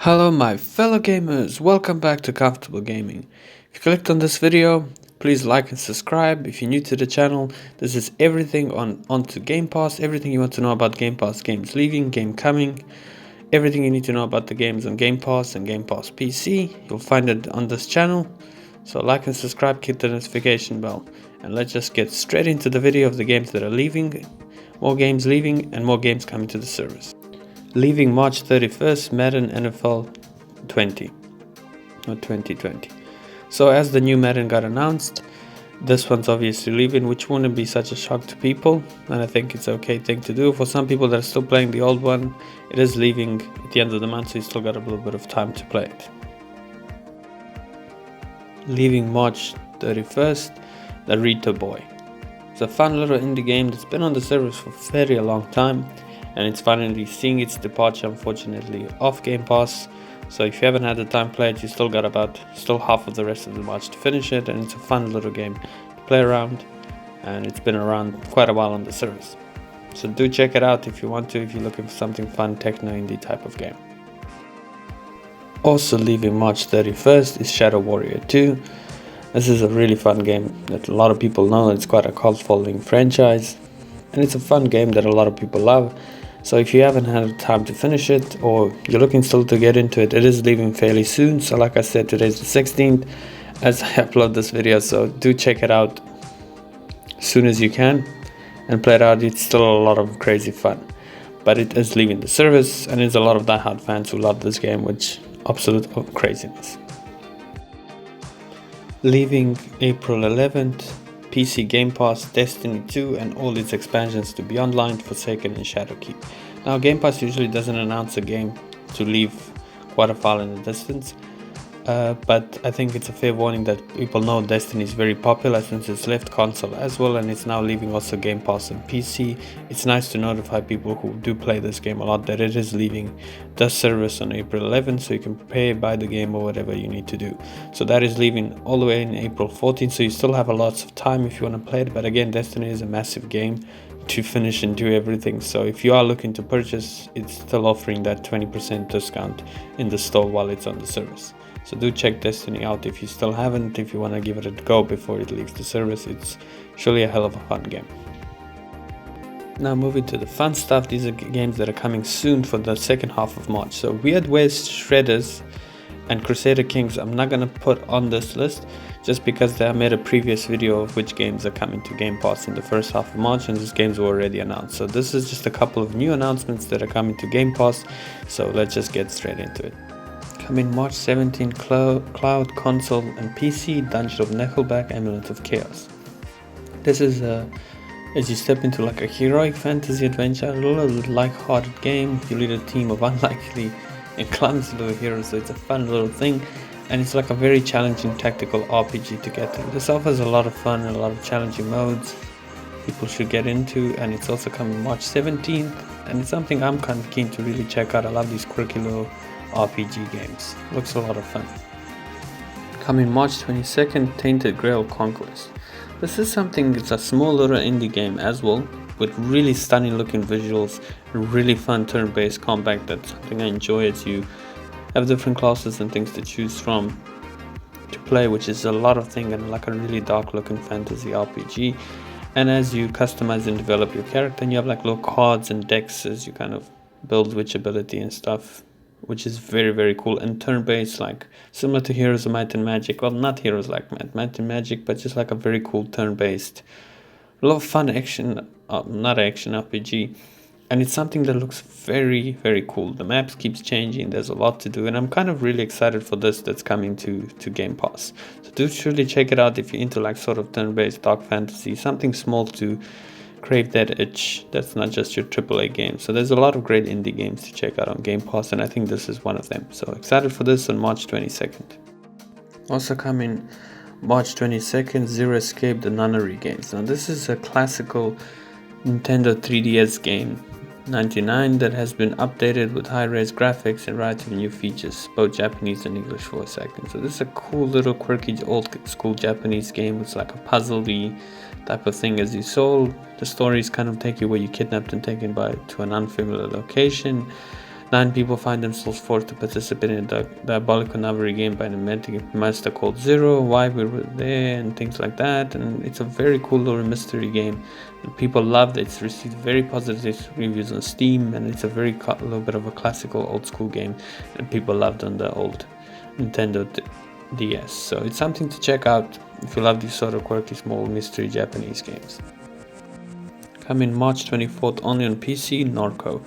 Hello my fellow gamers, welcome back to Comfortable Gaming. If you clicked on this video, please like and subscribe. If you're new to the channel, this is everything onto Game Pass, everything you want to know about Game Pass, games leaving, game coming, everything you need to know about the games on Game Pass and Game Pass PC, you'll find it on this channel. So like and subscribe, hit the notification bell, and let's just get straight into the video of the games that are leaving, more games leaving and more games coming to the service. Leaving March 31st, Madden NFL 20 or 2020. So as the new Madden got announced, this one's obviously leaving, which wouldn't be such a shock to people, and I think it's an okay thing to do. For some people that are still playing the old one, it is leaving at the end of the month, so you still got a little bit of time to play it. Leaving March 31st, Naruto Boy. It's a fun little indie game that's been on the service for a long time, and it's finally seeing its departure, unfortunately, off Game Pass. So if you haven't had the time to play it, you still got still half of the rest of the March to finish it, and it's a fun little game to play around, and it's been around quite a while on the service. So do check it out if you want to, if you're looking for something fun, techno indie type of game. Also leaving March 31st is Shadow Warrior 2. This is a really fun game that a lot of people know. It's quite a cult following franchise, and it's a fun game that a lot of people love. So if you haven't had time to finish it, or you're looking still to get into it, it is leaving fairly soon. So like I said, today's the 16th as I upload this video, so do check it out as soon as you can and play it out. It's still a lot of crazy fun, but it is leaving the service, and there's a lot of diehard fans who love this game, which absolute craziness. Leaving April 11th, PC Game Pass, Destiny 2 and all its expansions to be online, Forsaken and Shadowkeep. Now Game Pass usually doesn't announce a game to leave quite a while in the distance, but I think it's a fair warning that people know Destiny is very popular since it's left console as well, and it's now leaving also Game Pass and PC. It's nice to notify people who do play this game a lot that it is leaving the service on April 11th, so you can prepare, buy the game or whatever you need to do. So that is leaving all the way in April 14th, so you still have a lots of time if you want to play it. But again, Destiny is a massive game to finish and do everything, so if you are looking to purchase, it's still offering that 20% discount in the store while it's on the service. So do check Destiny out if you still haven't, if you want to give it a go before it leaves the service. It's surely a hell of a fun game. Now moving to the fun stuff, these are games that are coming soon for the second half of March. So Weird West Shredders and Crusader Kings I'm not going to put on this list, just because I made a previous video of which games are coming to Game Pass in the first half of March, and these games were already announced. So this is just a couple of new announcements that are coming to Game Pass, so let's just get straight into it. Coming March 17, Cloud, Console and PC, Dungeon of Nechelbach, Amulet of Chaos. This is as you step into like a heroic fantasy adventure, a little light-hearted game. You lead a team of unlikely and clumsy little heroes, so it's a fun little thing, and it's like a very challenging tactical RPG to get through. This offers a lot of fun and a lot of challenging modes people should get into, and it's also coming March 17th, and it's something I'm kind of keen to really check out. I love these quirky little RPG games. Looks a lot of fun. Coming March 22nd, Tainted Grail Conquest. This is something, it's a small little indie game as well, with really stunning looking visuals, really fun turn-based combat. That's something I enjoy, as you have different classes and things to choose from to play, which is a lot of things, and like a really dark looking fantasy RPG. And as you customize and develop your character, and you have like little cards and decks as you kind of build which ability and stuff, which is very, very cool, and turn-based, like similar to Heroes of Might and Magic. Well, not Heroes like Might and Magic, but just like a very cool turn-based, a lot of fun action, not action RPG, and it's something that looks very, very cool. The maps keeps changing, there's a lot to do, and I'm kind of really excited for this that's coming to Game Pass. So do surely check it out if you're into like sort of turn-based dark fantasy, something small to crave that itch that's not just your AAA game. So there's a lot of great indie games to check out on Game Pass, and I think this is one of them. So excited for this on March 22nd. Also coming March 22nd, Zero Escape, the Nunnery games. Now this is a classical Nintendo 3DS game, 99, that has been updated with high-res graphics and relatively new features, both Japanese and English voice acting. So this is a cool little quirky old school Japanese game. It's like a puzzle-y type of thing. As you soul, the stories kind of take you where you're kidnapped and taken to an unfamiliar location. 9 people find themselves forced to participate in a diabolical Navari game by inventing a monster called Zero, why we were there, and things like that. And it's a very cool little mystery game. People loved it. It's received very positive reviews on Steam, and it's a little bit of a classical old school game, and people loved on the old Nintendo DS. So it's something to check out if you love these sort of quirky, small mystery Japanese games. Coming March 24th only on PC, Norco.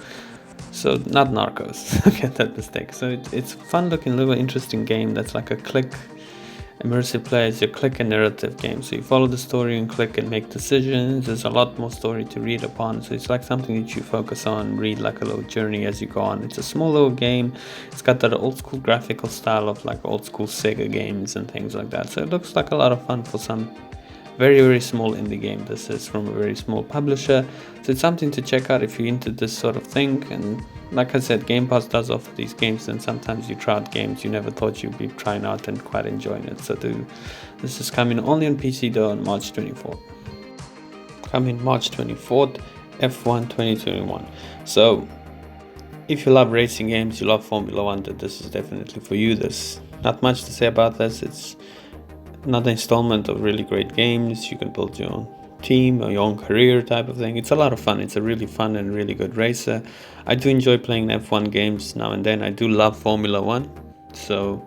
So not Narcos, get that mistake. So it's a fun looking little interesting game that's like a click immersive play. It's a click and narrative game, so you follow the story and click and make decisions. There's a lot more story to read upon, so it's like something that you focus on, read like a little journey as you go on. It's a small little game. It's got that old school graphical style of like old school Sega games and things like that, so it looks like a lot of fun for some very small indie game. This is from a very small publisher, so it's something to check out if you're into this sort of thing. And like I said, Game Pass does offer these games, and sometimes you try out games you never thought you'd be trying out and quite enjoying it. So this is coming only on PC though on March 24th. Coming March 24th, F1 2021. So if you love racing games, you love Formula 1, then this is definitely for you. There's not much to say about this. It's another installment of really great games. You can build your own team or your own career type of thing. It's a lot of fun. It's a really fun and really good racer. I do enjoy playing F1 games now and then. I do love Formula 1, so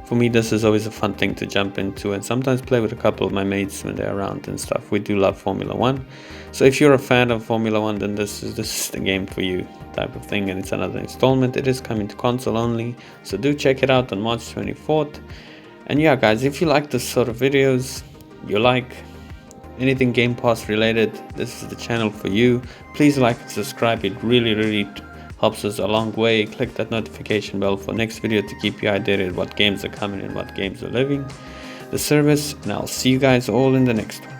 for me this is always a fun thing to jump into and sometimes play with a couple of my mates when they're around and stuff. We do love Formula 1, so if you're a fan of Formula 1, then this is the game for you type of thing. And it's another installment. It is coming to console only, so do check it out on March 24th. And yeah guys, if you like this sort of videos, you like anything Game Pass related, this is the channel for you. Please like and subscribe. It really helps us a long way. Click that notification bell for next video to keep you updated what games are coming and what games are leaving the service. And I'll see you guys all in the next one.